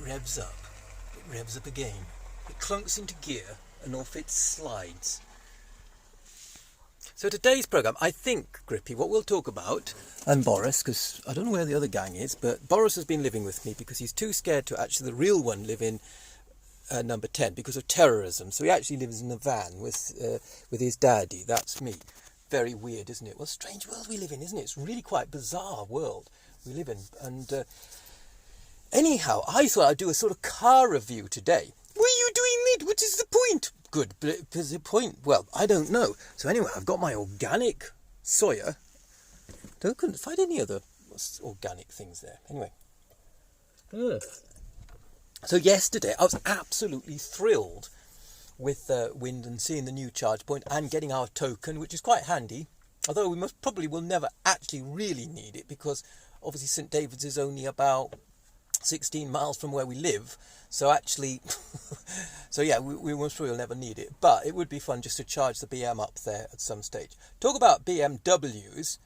revs up. It revs up again. It clunks into gear and off it slides. So today's programme, I think, Grippy, what we'll talk about, and Boris, because I don't know where the other gang is, but Boris has been living with me because he's too scared to actually, the real one, live in number 10 because of terrorism. So he actually lives in a van with his daddy. That's me. Very weird, isn't it? Well, strange world we live in, isn't it? It's really quite bizarre world we live in. And anyhow, I thought I'd do a sort of car review today. Why are you doing it? What is the point? Good, but the point, well, I don't know. So anyway, I've got my organic soya. I couldn't find any other organic things there. Anyway. So yesterday, I was absolutely thrilled with wind and seeing the new charge point and getting our token, which is quite handy. Although we will never actually really need it because obviously St David's is only about 16 miles from where we live. So actually, we most probably will never need it. But it would be fun just to charge the BM up there at some stage. Talk about BMWs.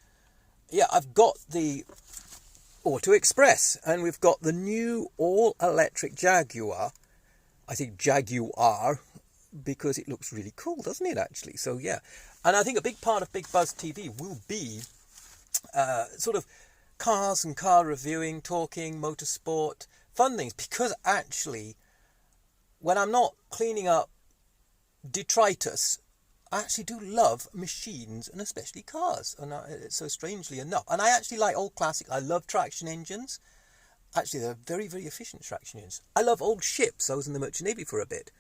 Yeah, I've got the Auto Express and we've got the new all-electric Jaguar. I think Jaguar because it looks really cool, doesn't it, actually? So, yeah. And I think a big part of Big Buzz TV will be sort of cars and car reviewing, talking, motorsport, fun things. Because actually, when I'm not cleaning up detritus, I actually do love machines and especially cars. And so strangely enough. And I actually like old classic. I love traction engines. Actually, they're very, very efficient traction engines. I love old ships. I was in the Merchant Navy for a bit.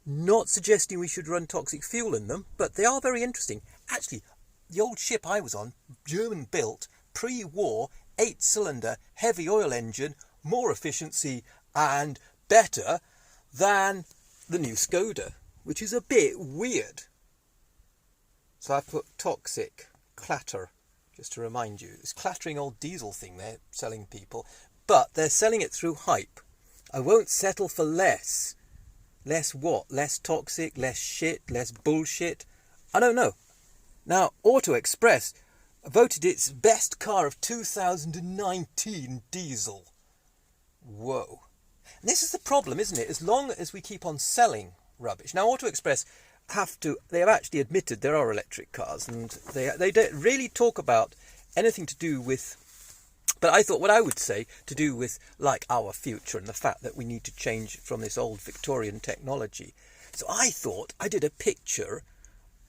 Not suggesting we should run toxic fuel in them, but they are very interesting. Actually, the old ship I was on, German built, pre-war, 8-cylinder, heavy oil engine, more efficiency and better than the new Skoda, which is a bit weird. So I put toxic clatter, just to remind you. This clattering old diesel thing they're selling people, but they're selling it through hype. I won't settle for less. Less what? Less toxic, less shit, less bullshit? I don't know. Now, Auto Express voted its best car of 2019 diesel. Whoa. And this is the problem, isn't it? As long as we keep on selling rubbish. Now, Auto Express they have actually admitted there are electric cars, and they don't really talk about anything to do with, but I thought what I would say to do with like our future and the fact that we need to change from this old Victorian technology. So I thought I did a picture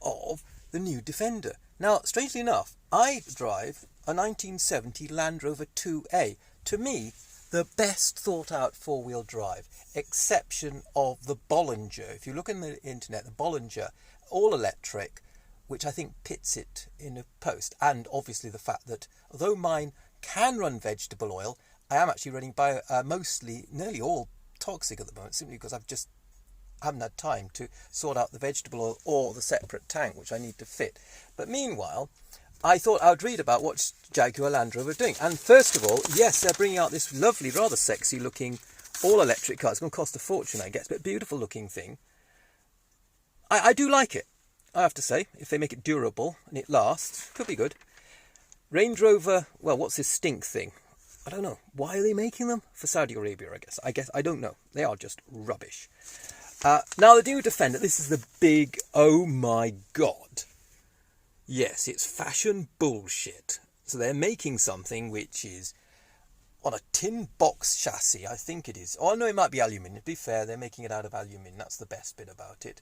of the new Defender. Now, strangely enough, I drive a 1970 Land Rover 2A. To me, the best thought out four-wheel drive, exception of the Bollinger. If you look in the internet, the Bollinger, all electric, which I think pits it in a post. And obviously the fact that although mine can run vegetable oil, I am actually running nearly all toxic at the moment, simply because I haven't had time to sort out the vegetable oil or the separate tank, which I need to fit. But meanwhile, I thought I would read about what Jaguar Land Rover are doing. And first of all, yes, they're bringing out this lovely, rather sexy looking all-electric car. It's going to cost a fortune, I guess, but beautiful looking thing. I do like it, I have to say. If they make it durable and it lasts, could be good. Range Rover, well, what's this stink thing? I don't know. Why are they making them? For Saudi Arabia, I guess. I don't know. They are just rubbish. Now, the new Defender, this is the big, oh my God. Yes, it's fashion bullshit. So they're making something which is on a tin box chassis, I think it is. Oh, no, it might be aluminium. To be fair, they're making it out of aluminium. That's the best bit about it.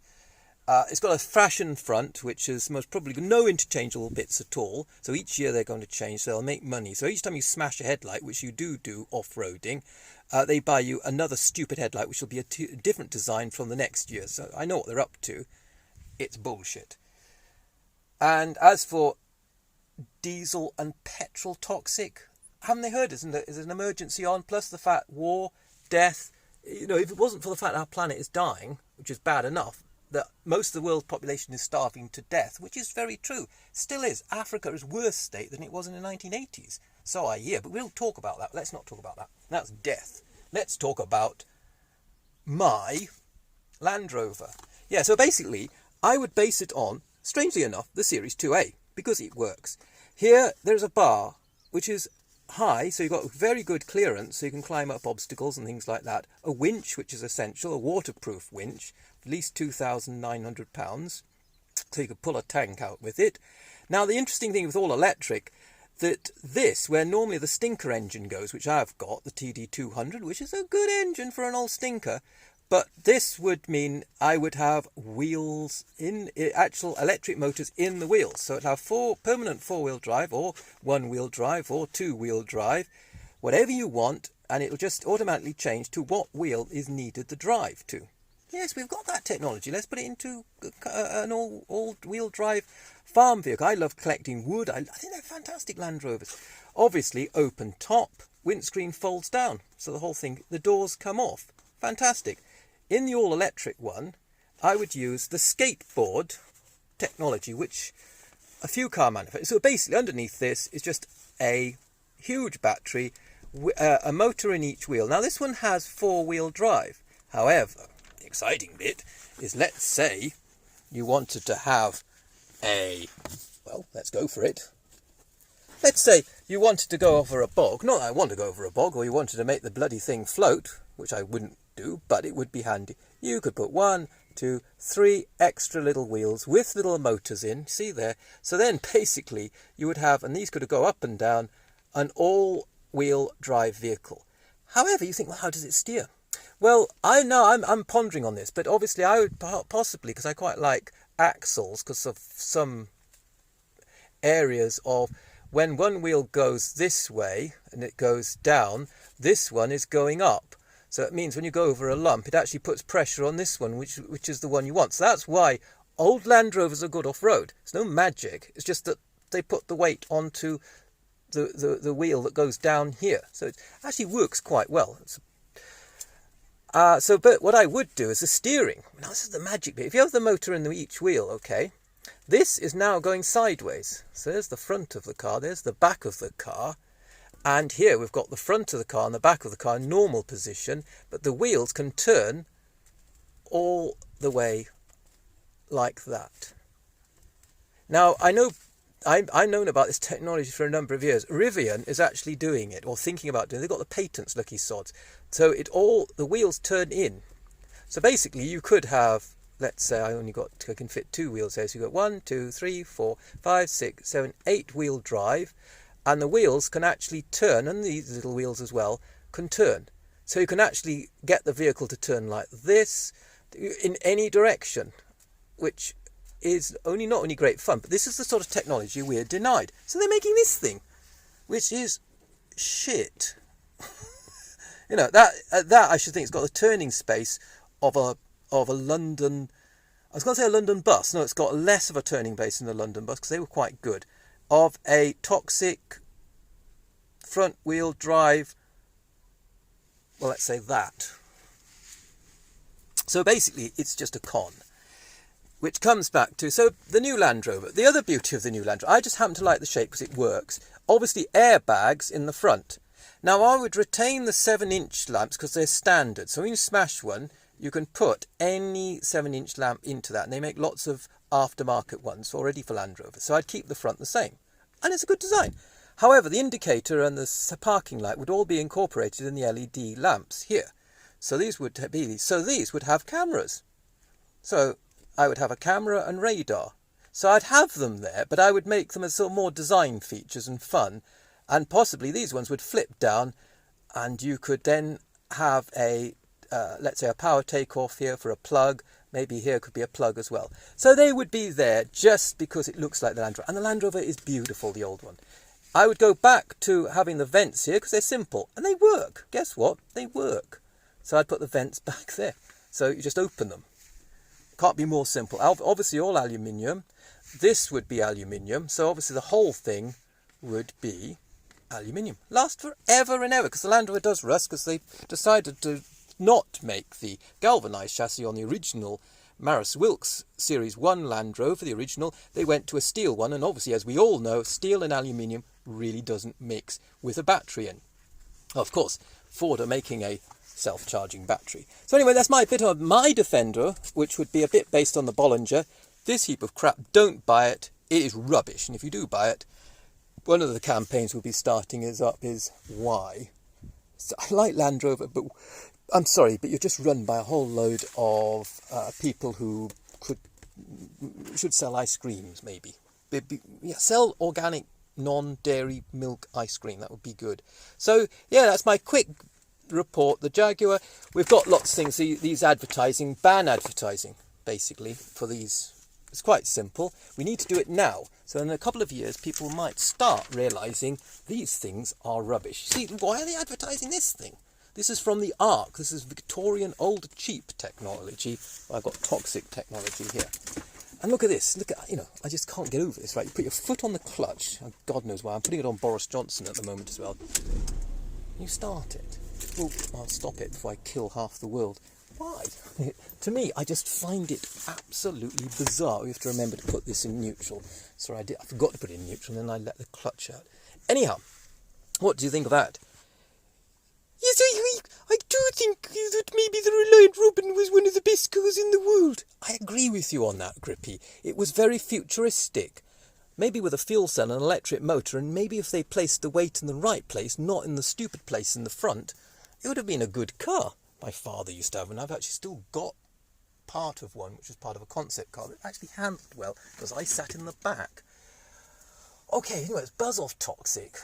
It's got a fashion front, which is most probably no interchangeable bits at all. So each year they're going to change, so they'll make money. So each time you smash a headlight, which you do off-roading, they buy you another stupid headlight, which will be a different design from the next year. So I know what they're up to. It's bullshit. And as for diesel and petrol toxic, haven't they heard? Is an emergency on? Plus the fact war, death. You know, if it wasn't for the fact our planet is dying, which is bad enough, that most of the world's population is starving to death, which is very true. Still is. Africa is worse state than it was in the 1980s. So I hear, but we don't talk about that. Let's not talk about that. That's death. Let's talk about my Land Rover. Yeah, so basically, I would base it on, strangely enough, the Series 2A, because it works. Here, there's a bar, which is high, so you've got very good clearance, so you can climb up obstacles and things like that. A winch, which is essential, a waterproof winch, at least £2,900, so you could pull a tank out with it. Now, the interesting thing with all electric, that this, where normally the stinker engine goes, which I've got, the TD200, which is a good engine for an old stinker, but this would mean I would have wheels in actual electric motors in the wheels. So it'd have permanent four-wheel drive or one-wheel drive or two-wheel drive, whatever you want, and it'll just automatically change to what wheel is needed the drive to. Yes, we've got that technology. Let's put it into an all-wheel drive farm vehicle. I love collecting wood. I think they're fantastic Land Rovers. Obviously, open top, windscreen folds down. So the whole thing, the doors come off. Fantastic. In the all-electric one, I would use the skateboard technology, which a few car manufacturers... So basically, underneath this is just a huge battery, a motor in each wheel. Now, this one has four-wheel drive. However, the exciting bit is, let's say you wanted to have well, let's go for it. Let's say you wanted to go over a bog. Not that I want to go over a bog, or you wanted to make the bloody thing float, which I wouldn't do, but it would be handy. You could put 1, 2, 3 extra little wheels with little motors in, see there. So then basically you would have, and these could go up and down, an all-wheel drive vehicle. However, you think, well, how does it steer? Well, I know I'm pondering on this, but obviously I would possibly, because I quite like axles, because of some areas of when one wheel goes this way and it goes down, this one is going up. So it means when you go over a lump, it actually puts pressure on this one, which is the one you want. So that's why old Land Rovers are good off-road. It's no magic. It's just that they put the weight onto the wheel that goes down here. So it actually works quite well. But what I would do is the steering. Now, this is the magic bit. If you have the motor in each wheel, okay, this is now going sideways. So there's the front of the car, there's the back of the car. And here we've got the front of the car and the back of the car in normal position, but the wheels can turn all the way like that. Now, I know I've known about this technology for a number of years. Rivian is actually doing it, or thinking about doing it. They've got the patents, lucky sods. So the wheels turn in. So basically you could have, let's say I can fit 2 wheels here. So you've got 1, 2, 3, 4, 5, 6, 7, 8 wheel drive. And the wheels can actually turn, and these little wheels as well, can turn. So you can actually get the vehicle to turn like this, in any direction, which is not only great fun, but this is the sort of technology we're denied. So they're making this thing, which is shit. that I should think it's got the turning space of a London... I was going to say a London bus. No, it's got less of a turning base than the London bus, because they were quite good. Of a toxic front wheel drive, well, let's say that. So basically it's just a con, which comes back to, so the new Land Rover, the other beauty of the new Land Rover, I just happen to like the shape because it works. Obviously airbags in the front. Now I would retain the 7-inch lamps because they're standard, so when you smash one you can put any 7-inch lamp into that, and they make lots of aftermarket ones already for Land Rover. So I'd keep the front the same, and it's a good design. However, the indicator and the parking light would all be incorporated in the LED lamps here. So these would have cameras. So I would have a camera and radar. So I'd have them there, but I would make them as sort of more design features and fun, and possibly these ones would flip down, and you could then have let's say a power takeoff here for a plug. Maybe here could be a plug as well. So they would be there just because it looks like the Land Rover. And the Land Rover is beautiful, the old one. I would go back to having the vents here because they're simple. And they work. Guess what? They work. So I'd put the vents back there. So you just open them. Can't be more simple. Obviously all aluminium. This would be aluminium. So obviously the whole thing would be aluminium. Last forever and ever. Because the Land Rover does rust because they decided to not make the galvanised chassis on the original Maris Wilks Series 1 Land Rover, the original. They went to a steel one, and obviously, as we all know, steel and aluminium really doesn't mix with a battery in. Of course, Ford are making a self-charging battery. So anyway, that's my bit of my Defender, which would be a bit based on the Bollinger. This heap of crap, don't buy it. It is rubbish, and if you do buy it, one of the campaigns we'll be starting is why. So I like Land Rover, but I'm sorry, but you're just run by a whole load of people who should sell ice creams, maybe. Yeah, sell organic, non-dairy milk ice cream. That would be good. So, yeah, that's my quick report. The Jaguar, we've got lots of things. These advertising, ban advertising, basically, for these. It's quite simple. We need to do it now. So in a couple of years, people might start realising these things are rubbish. See, why are they advertising this thing? This is from the Ark. This is Victorian old cheap technology. I've got toxic technology here. And look at this. Look at, I just can't get over this, right? You put your foot on the clutch. Oh, God knows why. I'm putting it on Boris Johnson at the moment as well. You start it. Well, I'll stop it before I kill half the world. Why? To me, I just find it absolutely bizarre. We have to remember to put this in neutral. Sorry, I forgot to put it in neutral, and then I let the clutch out. Anyhow, what do you think of that? Yes, I do think that maybe the Reliant Robin was one of the best cars in the world. I agree with you on that, Grippy. It was very futuristic. Maybe with a fuel cell and an electric motor, and maybe if they placed the weight in the right place, not in the stupid place in the front, it would have been a good car. My father used to have, and I've actually still got part of one, which was part of a concept car that actually handled well, because I sat in the back. Okay, anyway, it's buzz off toxic.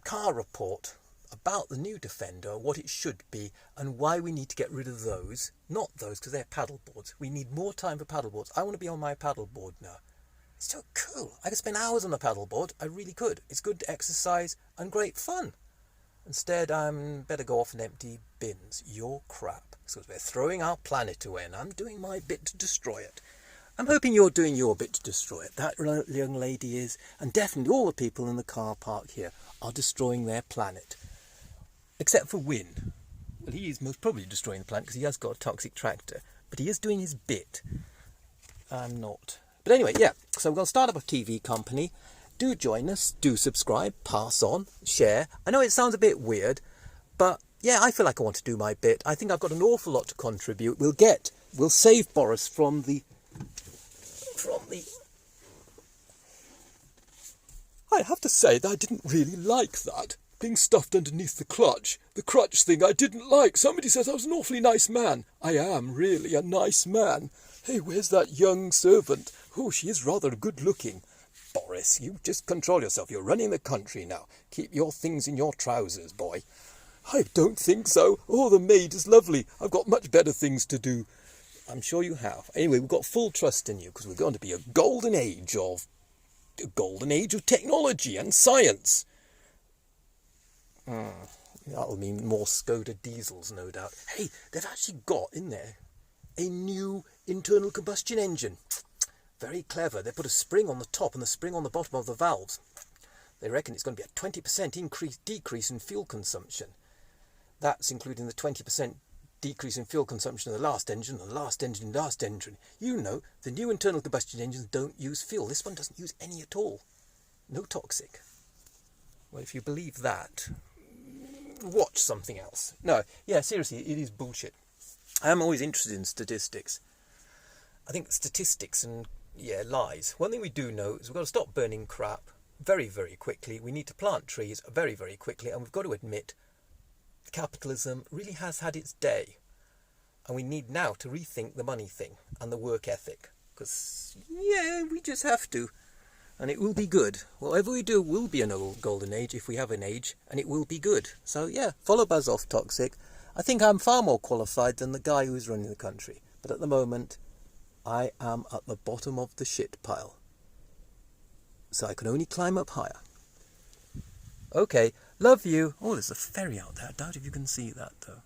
Car report about the new Defender, what it should be, and why we need to get rid of those. Not those, because they're paddleboards. We need more time for paddleboards. I want to be on my paddleboard now. It's so cool. I could spend hours on a paddleboard. I really could. It's good exercise and great fun. Instead, I'm better go off and empty bins. Your crap. Because we're throwing our planet away, and I'm doing my bit to destroy it. I'm hoping you're doing your bit to destroy it. That young lady is, and definitely all the people in the car park here are destroying their planet. Except for Wynne. Well, he is most probably destroying the planet because he has got a toxic tractor. But he is doing his bit. I'm not. But anyway, yeah. So we're going to start up a TV company. Do join us, do subscribe, pass on, share. I know it sounds a bit weird, but yeah, I feel like I want to do my bit. I think I've got an awful lot to contribute. We'll save Boris from the... I have to say that I didn't really like that. Being stuffed underneath the clutch. The crutch thing I didn't like. Somebody says I was an awfully nice man. I am really a nice man. Hey, where's that young servant? Oh, she is rather good looking. Boris, you just control yourself. You're running the country now. Keep your things in your trousers, boy. I don't think so. Oh, the maid is lovely. I've got much better things to do. I'm sure you have. Anyway, we've got full trust in you because we're going to be a golden age of technology and science. That'll mean more Skoda diesels, no doubt. Hey, they've actually got in there a new internal combustion engine. Very clever. They put a spring on the top and a spring on the bottom of the valves. They reckon it's going to be a 20% decrease in fuel consumption. That's including the 20% decrease in fuel consumption of the last engine and the last engine. You know, the new internal combustion engines don't use fuel. This one doesn't use any at all. No toxic. Well, if you believe that, watch something else. No, yeah, seriously, it is bullshit. I am always interested in statistics. I think statistics and, lies. One thing we do know is we've got to stop burning crap very, very quickly. We need to plant trees very, very quickly. And we've got to admit, capitalism really has had its day. And we need now to rethink the money thing and the work ethic. Because, we just have to. And it will be good. Whatever we do will be an old golden age if we have an age. And it will be good. So, follow Buzz Off Toxic. I think I'm far more qualified than the guy who's running the country. But at the moment, I am at the bottom of the shit pile. So I can only climb up higher. Okay, love you. Oh, there's a ferry out there. I doubt if you can see that, though.